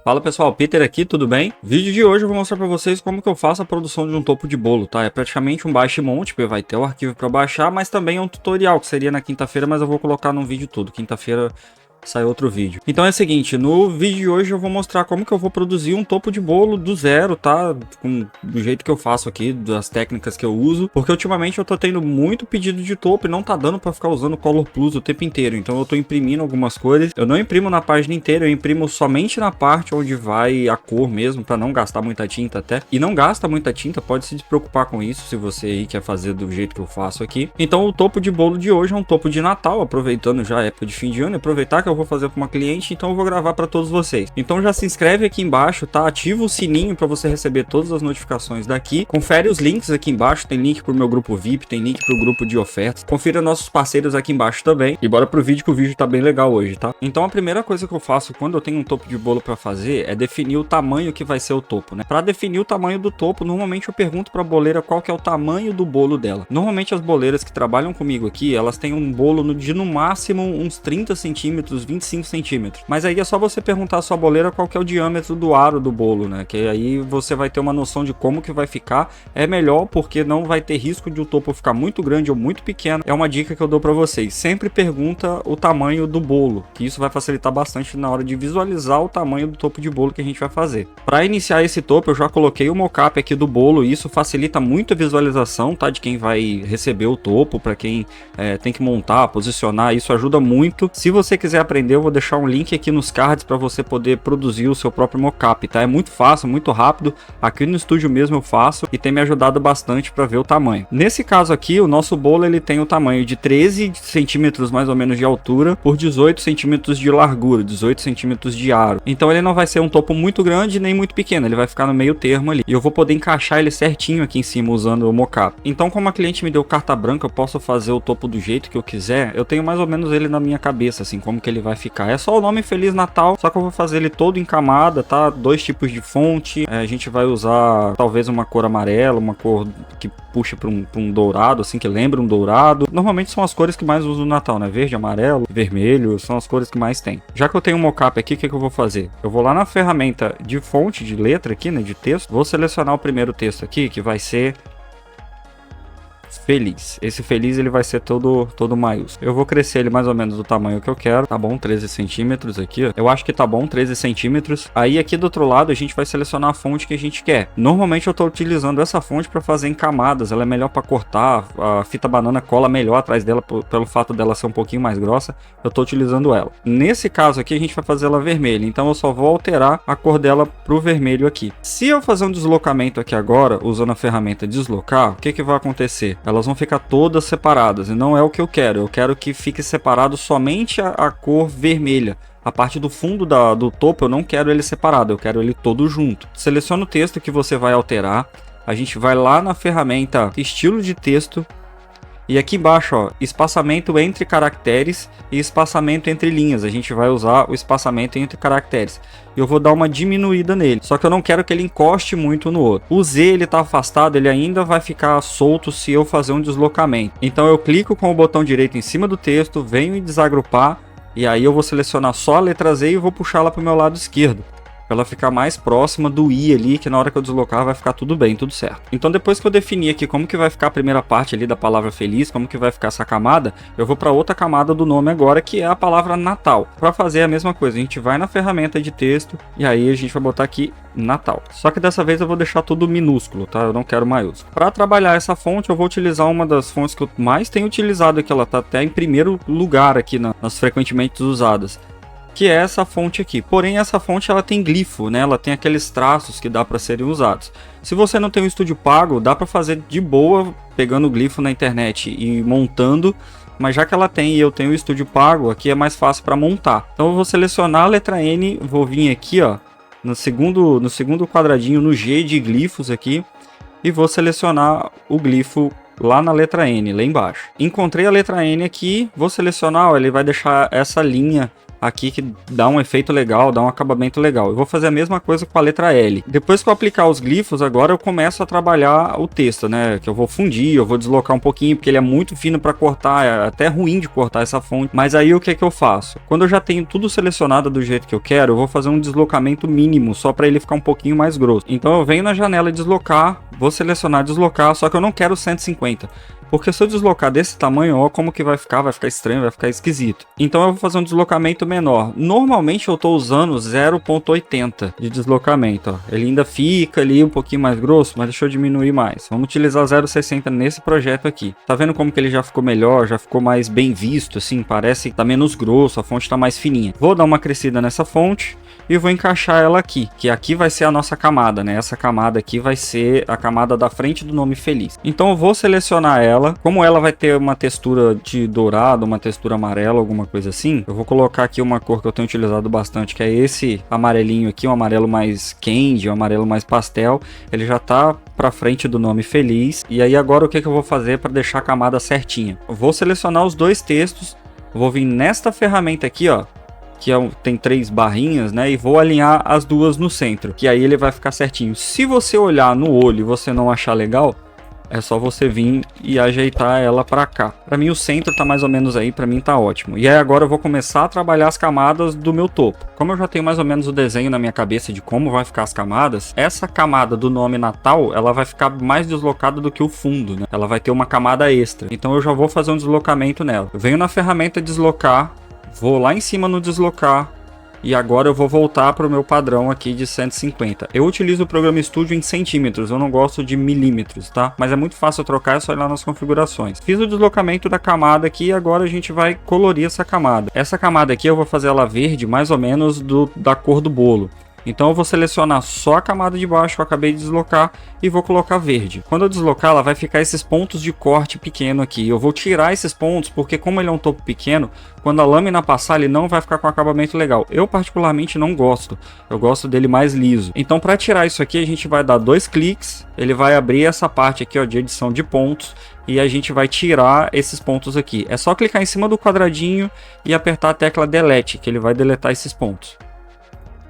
Fala pessoal, Peter aqui, tudo bem? Vídeo de hoje eu vou mostrar pra vocês como que eu faço a produção de um topo de bolo, tá? É praticamente um baixa e monte, porque vai ter o arquivo pra baixar, mas também é um tutorial, que seria na quinta-feira, mas eu vou colocar num vídeo tudo. Quinta-feira sai outro vídeo. Então é o seguinte, no vídeo de hoje eu vou mostrar como que eu vou produzir um topo de bolo do zero, tá? Do jeito que eu faço aqui, das técnicas que eu uso, porque ultimamente eu tô tendo muito pedido de topo e não tá dando pra ficar usando Color Plus o tempo inteiro, então eu tô imprimindo algumas cores. Eu não imprimo na página inteira, eu imprimo somente na parte onde vai a cor mesmo, pra não gastar muita tinta até. E não gasta muita tinta, pode se despreocupar com isso se você aí quer fazer do jeito que eu faço aqui. Então o topo de bolo de hoje é um topo de Natal, aproveitando já a época de fim de ano, aproveitar que eu vou fazer para uma cliente, então eu vou gravar para todos vocês. Então já se inscreve aqui embaixo, tá? Ativa o sininho para você receber todas as notificações daqui. Confere os links aqui embaixo, tem link pro meu grupo VIP, tem link pro grupo de ofertas. Confira nossos parceiros aqui embaixo também. E bora pro vídeo, que o vídeo tá bem legal hoje, tá? Então a primeira coisa que eu faço quando eu tenho um topo de bolo para fazer é definir o tamanho que vai ser o topo, né? Para definir o tamanho do topo, normalmente eu pergunto para a boleira qual que é o tamanho do bolo dela. Normalmente as boleiras que trabalham comigo aqui, elas têm um bolo de no máximo uns 30 centímetros, 25 centímetros. Mas aí é só você perguntar à sua boleira qual que é o diâmetro do aro do bolo, né? Que aí você vai ter uma noção de como que vai ficar. É melhor porque não vai ter risco de o topo ficar muito grande ou muito pequeno. É uma dica que eu dou para vocês. Sempre pergunta o tamanho do bolo, que isso vai facilitar bastante na hora de visualizar o tamanho do topo de bolo que a gente vai fazer. Para iniciar esse topo, eu já coloquei o mockup aqui do bolo e isso facilita muito a visualização, tá? De quem vai receber o topo, para quem tem que montar, posicionar, isso ajuda muito. Se você quiser aprender, eu vou deixar um link aqui nos cards para você poder produzir o seu próprio mockup, tá? É muito fácil, muito rápido. Aqui no estúdio mesmo eu faço e tem me ajudado bastante para ver o tamanho. Nesse caso aqui, o nosso bolo ele tem o tamanho de 13 centímetros mais ou menos de altura por 18 centímetros de largura, 18 centímetros de aro. Então ele não vai ser um topo muito grande nem muito pequeno, ele vai ficar no meio termo ali. E eu vou poder encaixar ele certinho aqui em cima usando o mockup. Então, como a cliente me deu carta branca, eu posso fazer o topo do jeito que eu quiser. Eu tenho mais ou menos ele na minha cabeça, assim, como que ele vai ficar. É só o nome Feliz Natal, só que eu vou fazer ele todo em camada, tá? Dois tipos de fonte. A gente vai usar talvez uma cor amarela, uma cor que puxa para um dourado, assim, que lembra um dourado. Normalmente são as cores que mais uso no Natal, né? Verde, amarelo, vermelho, são as cores que mais tem. Já que eu tenho um mockup aqui, o que eu vou fazer? Eu vou lá na ferramenta de fonte, de letra aqui, né? De texto. Vou selecionar o primeiro texto aqui, que vai ser feliz. Esse feliz ele vai ser todo maiúsculo. Eu vou crescer ele mais ou menos do tamanho que eu quero. Tá bom, 13 centímetros aqui, ó. Eu acho que tá bom, 13 centímetros. Aí aqui do outro lado a gente vai selecionar a fonte que a gente quer. Normalmente eu tô utilizando essa fonte para fazer em camadas. Ela é melhor para cortar. A fita banana cola melhor atrás dela pelo fato dela ser um pouquinho mais grossa. Eu tô utilizando ela. Nesse caso aqui a gente vai fazer ela vermelha. Então eu só vou alterar a cor dela pro vermelho aqui. Se eu fazer um deslocamento aqui agora, usando a ferramenta deslocar, o que que vai acontecer? Elas vão ficar todas separadas e não é o que eu quero. Eu quero que fique separado somente a cor vermelha. A parte do fundo do topo eu não quero ele separado, eu quero ele todo junto. Seleciona o texto que você vai alterar. A gente vai lá na ferramenta estilo de texto. E aqui embaixo, ó, espaçamento entre caracteres e espaçamento entre linhas. A gente vai usar o espaçamento entre caracteres. Eu vou dar uma diminuída nele, só que eu não quero que ele encoste muito no outro. O Z ele tá afastado, ele ainda vai ficar solto se eu fazer um deslocamento. Então eu clico com o botão direito em cima do texto, venho em desagrupar, e aí eu vou selecionar só a letra Z e vou puxá-la para o meu lado esquerdo, para ela ficar mais próxima do I ali, que na hora que eu deslocar vai ficar tudo bem, tudo certo. Então depois que eu definir aqui como que vai ficar a primeira parte ali da palavra feliz, como que vai ficar essa camada, eu vou para outra camada do nome agora, que é a palavra Natal. Para fazer a mesma coisa, a gente vai na ferramenta de texto e aí a gente vai botar aqui Natal. Só que dessa vez eu vou deixar tudo minúsculo, tá? Eu não quero maiúsculo. Para trabalhar essa fonte, eu vou utilizar uma das fontes que eu mais tenho utilizado aqui, ela tá até em primeiro lugar aqui nas frequentemente usadas, que é essa fonte aqui. Porém, essa fonte ela tem glifo, né? Ela tem aqueles traços que dá para serem usados. Se você não tem um estúdio pago, dá para fazer de boa, pegando o glifo na internet e montando. Mas já que ela tem e eu tenho o estúdio pago, aqui é mais fácil para montar. Então eu vou selecionar a letra N, vou vir aqui, ó, no segundo quadradinho, no G de glifos aqui, e vou selecionar o glifo lá na letra N, lá embaixo. Encontrei a letra N aqui, vou selecionar, ó, ele vai deixar essa linha aqui que dá um efeito legal, dá um acabamento legal. Eu vou fazer a mesma coisa com a letra L. Depois que eu aplicar os glifos, agora eu começo a trabalhar o texto, né? Que eu vou fundir, eu vou deslocar um pouquinho, porque ele é muito fino para cortar, é até ruim de cortar essa fonte. Mas aí o que é que eu faço? Quando eu já tenho tudo selecionado do jeito que eu quero, eu vou fazer um deslocamento mínimo, só para ele ficar um pouquinho mais grosso. Então eu venho na janela deslocar, vou selecionar deslocar, só que eu não quero 150. Porque se eu deslocar desse tamanho, ó, como que vai ficar estranho, vai ficar esquisito. Então eu vou fazer um deslocamento menor. Normalmente eu tô usando 0,80 de deslocamento, ó. Ele ainda fica ali um pouquinho mais grosso, mas deixa eu diminuir mais. Vamos utilizar 0,60 nesse projeto aqui. Tá vendo como que ele já ficou melhor, já ficou mais bem visto, assim, parece que tá menos grosso, a fonte tá mais fininha. Vou dar uma crescida nessa fonte e vou encaixar ela aqui, que aqui vai ser a nossa camada, né? Essa camada aqui vai ser a camada da frente do nome feliz. Então eu vou selecionar ela, como ela vai ter uma textura de dourado, uma textura amarela, alguma coisa assim, eu vou colocar aqui uma cor que eu tenho utilizado bastante, que é esse amarelinho aqui, um amarelo mais candy, um amarelo mais pastel. Ele já tá para frente do nome feliz. E aí agora o que eu vou fazer para deixar a camada certinha? Eu vou selecionar os dois textos, vou vir nesta ferramenta aqui, ó, que tem 3 barrinhas, né? E vou alinhar as duas no centro, que aí ele vai ficar certinho. Se você olhar no olho e você não achar legal, é só você vir e ajeitar ela para cá. Para mim o centro tá mais ou menos aí, para mim tá ótimo. E aí agora eu vou começar a trabalhar as camadas do meu topo. Como eu já tenho mais ou menos o desenho na minha cabeça de como vai ficar as camadas, essa camada do nome Natal, ela vai ficar mais deslocada do que o fundo, né? Ela vai ter uma camada extra. Então eu já vou fazer um deslocamento nela. Eu venho na ferramenta deslocar, vou lá em cima no deslocar e agora eu vou voltar para o meu padrão aqui de 150. Eu utilizo o programa Studio em centímetros, eu não gosto de milímetros, tá? Mas é muito fácil trocar, é só ir lá nas configurações. Fiz o deslocamento da camada aqui e agora a gente vai colorir essa camada. Essa camada aqui eu vou fazer ela verde, mais ou menos da cor do bolo. Então eu vou selecionar só a camada de baixo que eu acabei de deslocar e vou colocar verde. Quando eu deslocar, ela vai ficar esses pontos de corte pequeno aqui. Eu vou tirar esses pontos porque como ele é um topo pequeno, quando a lâmina passar ele não vai ficar com acabamento legal. Eu particularmente não gosto, eu gosto dele mais liso. Então para tirar isso aqui a gente vai dar 2 cliques, ele vai abrir essa parte aqui, ó, de edição de pontos. E a gente vai tirar esses pontos aqui. É só clicar em cima do quadradinho e apertar a tecla Delete, que ele vai deletar esses pontos.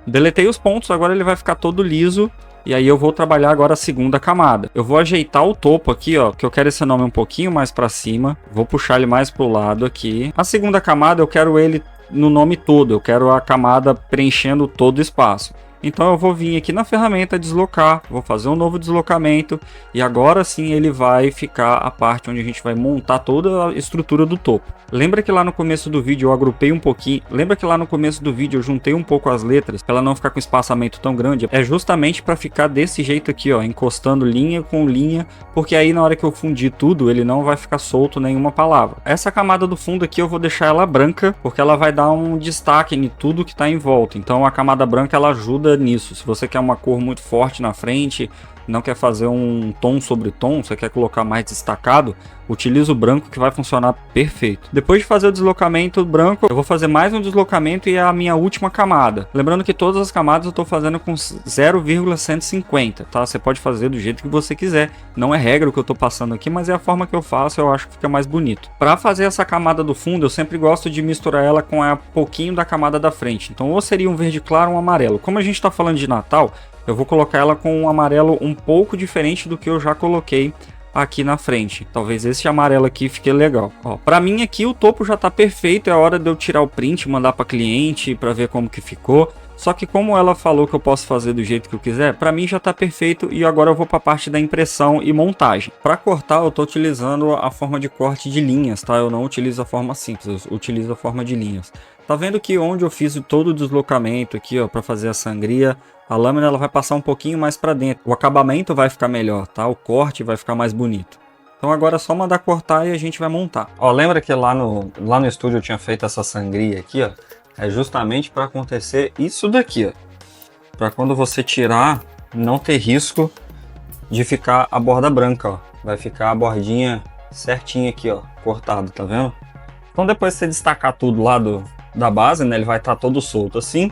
Deletei os pontos, agora ele vai ficar todo liso. E aí eu vou trabalhar agora a segunda camada. Eu vou ajeitar o topo aqui, ó, que eu quero esse nome um pouquinho mais para cima. Vou puxar ele mais pro lado aqui. A segunda camada eu quero ele no nome todo. Eu quero a camada preenchendo todo o espaço. Então eu vou vir aqui na ferramenta deslocar, vou fazer um novo deslocamento e agora sim ele vai ficar a parte onde a gente vai montar toda a estrutura do topo. Lembra que lá no começo do vídeo eu agrupei um pouquinho, lembra que lá no começo do vídeo eu juntei um pouco as letras para ela não ficar com espaçamento tão grande? É justamente para ficar desse jeito aqui, ó, encostando linha com linha, porque aí na hora que eu fundir tudo ele não vai ficar solto nenhuma palavra. Essa camada do fundo aqui eu vou deixar ela branca, porque ela vai dar um destaque em tudo que está em volta. Então a camada branca ela ajuda nisso. Se você quer uma cor muito forte na frente, não quer fazer um tom sobre tom, você quer colocar mais destacado, utiliza o branco que vai funcionar perfeito. Depois de fazer o deslocamento branco, eu vou fazer mais um deslocamento e é a minha última camada. Lembrando que todas as camadas eu estou fazendo com 0,150, tá? Você pode fazer do jeito que você quiser. Não é regra o que eu estou passando aqui, mas é a forma que eu faço, eu acho que fica mais bonito. Para fazer essa camada do fundo, eu sempre gosto de misturar ela com um pouquinho da camada da frente. Então ou seria um verde claro ou um amarelo. Como a gente está falando de Natal, eu vou colocar ela com um amarelo um pouco diferente do que eu já coloquei aqui na frente. Talvez esse amarelo aqui fique legal. Ó, para mim aqui o topo já tá perfeito, é hora de eu tirar o print, mandar para cliente para ver como que ficou. Só que como ela falou que eu posso fazer do jeito que eu quiser, para mim já tá perfeito e agora eu vou para a parte da impressão e montagem. Para cortar eu tô utilizando a forma de corte de linhas, tá? Eu não utilizo a forma simples, eu utilizo a forma de linhas. Tá vendo que onde eu fiz todo o deslocamento aqui, ó, para fazer a sangria, a lâmina ela vai passar um pouquinho mais para dentro. O acabamento vai ficar melhor, tá? O corte vai ficar mais bonito. Então agora é só mandar cortar e a gente vai montar. Ó, lembra que lá no estúdio eu tinha feito essa sangria aqui, ó? É justamente para acontecer isso daqui, ó. Para quando você tirar, não ter risco de ficar a borda branca, ó. Vai ficar a bordinha certinha aqui, ó, cortado, tá vendo? Então depois que você destacar tudo lá da base, né, ele vai estar todo solto assim.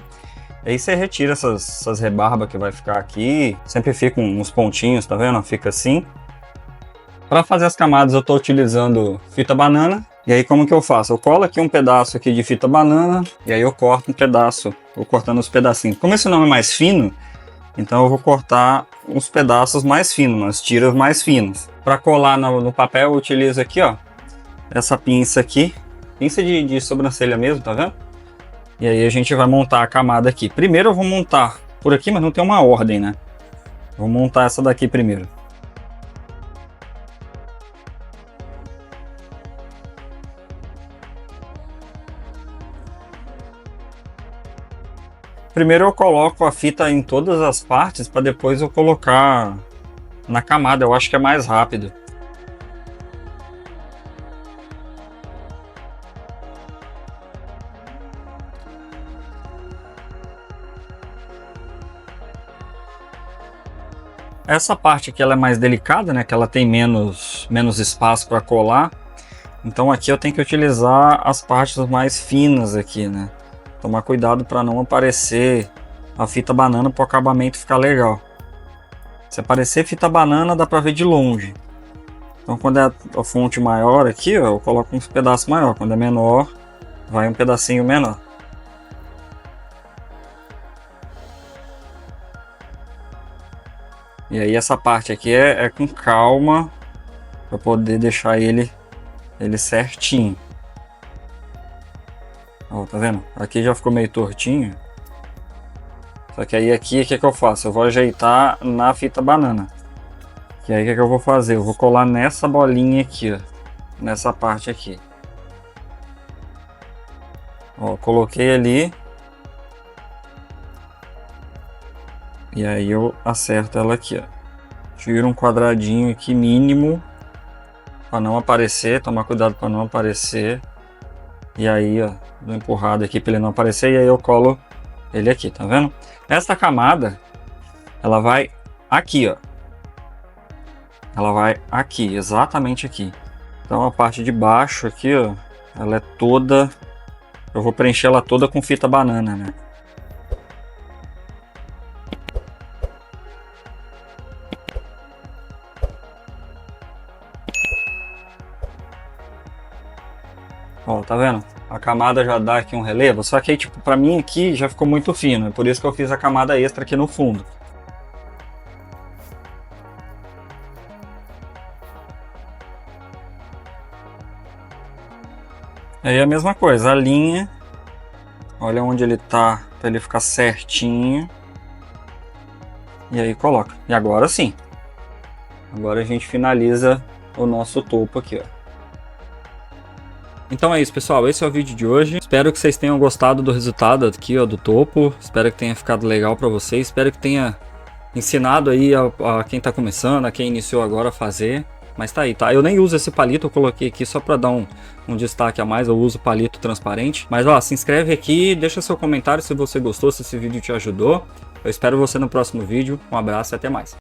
Aí você retira essas rebarbas que vai ficar aqui. Sempre fica uns pontinhos, tá vendo? Fica assim. Para fazer as camadas eu estou utilizando fita banana. E aí como que eu faço? Eu colo aqui um pedaço aqui de fita banana e aí eu corto um pedaço, vou cortando os pedacinhos. Como esse não é mais fino, então eu vou cortar uns pedaços mais finos, umas tiras mais finas. Para colar no papel eu utilizo aqui, ó, essa pinça aqui, pinça de sobrancelha mesmo, tá vendo? E aí a gente vai montar a camada aqui. Primeiro eu vou montar por aqui, mas não tem uma ordem, né? Vou montar essa daqui primeiro. Primeiro eu coloco a fita em todas as partes para depois eu colocar na camada. Eu acho que é mais rápido. Essa parte aqui ela é mais delicada, né? Que ela tem menos espaço para colar. Então aqui eu tenho que utilizar as partes mais finas aqui, né? Tomar cuidado para não aparecer a fita banana para o acabamento ficar legal. Se aparecer fita banana dá para ver de longe. Então quando é a fonte maior aqui, ó, eu coloco uns pedaços maior. Quando é menor, vai um pedacinho menor. E aí essa parte aqui é com calma para poder deixar ele certinho. Ó, tá vendo? Aqui já ficou meio tortinho. Só que aí aqui, o que eu faço? Eu vou ajeitar na fita banana. E aí o que eu vou fazer? Eu vou colar nessa bolinha aqui, ó. Nessa parte aqui. Ó, coloquei ali. E aí eu acerto ela aqui, ó. Tiro um quadradinho aqui mínimo. Para não aparecer, tomar cuidado para não aparecer. E aí, ó, dou uma empurrada aqui para ele não aparecer e aí eu colo ele aqui, tá vendo? Essa camada, ela vai aqui, ó. Ela vai aqui, exatamente aqui. Então a parte de baixo aqui, ó, ela é toda... Eu vou preencher ela toda com fita banana, né? Ó, tá vendo? A camada já dá aqui um relevo, só que aí, tipo, pra mim aqui já ficou muito fino, é por isso que eu fiz a camada extra aqui no fundo. Aí a mesma coisa, a linha, olha onde ele tá, pra ele ficar certinho. E aí coloca. E agora sim. Agora a gente finaliza o nosso topo aqui, ó. Então é isso, pessoal, esse é o vídeo de hoje. Espero que vocês tenham gostado do resultado aqui, ó, do topo. Espero que tenha ficado legal para vocês. Espero que tenha ensinado aí a quem tá começando, a quem iniciou agora a fazer. Mas tá aí, tá? Eu nem uso esse palito, eu coloquei aqui só para dar um destaque a mais. Eu uso palito transparente. Mas ó, se inscreve aqui, deixa seu comentário se você gostou, se esse vídeo te ajudou. Eu espero você no próximo vídeo. Um abraço e até mais.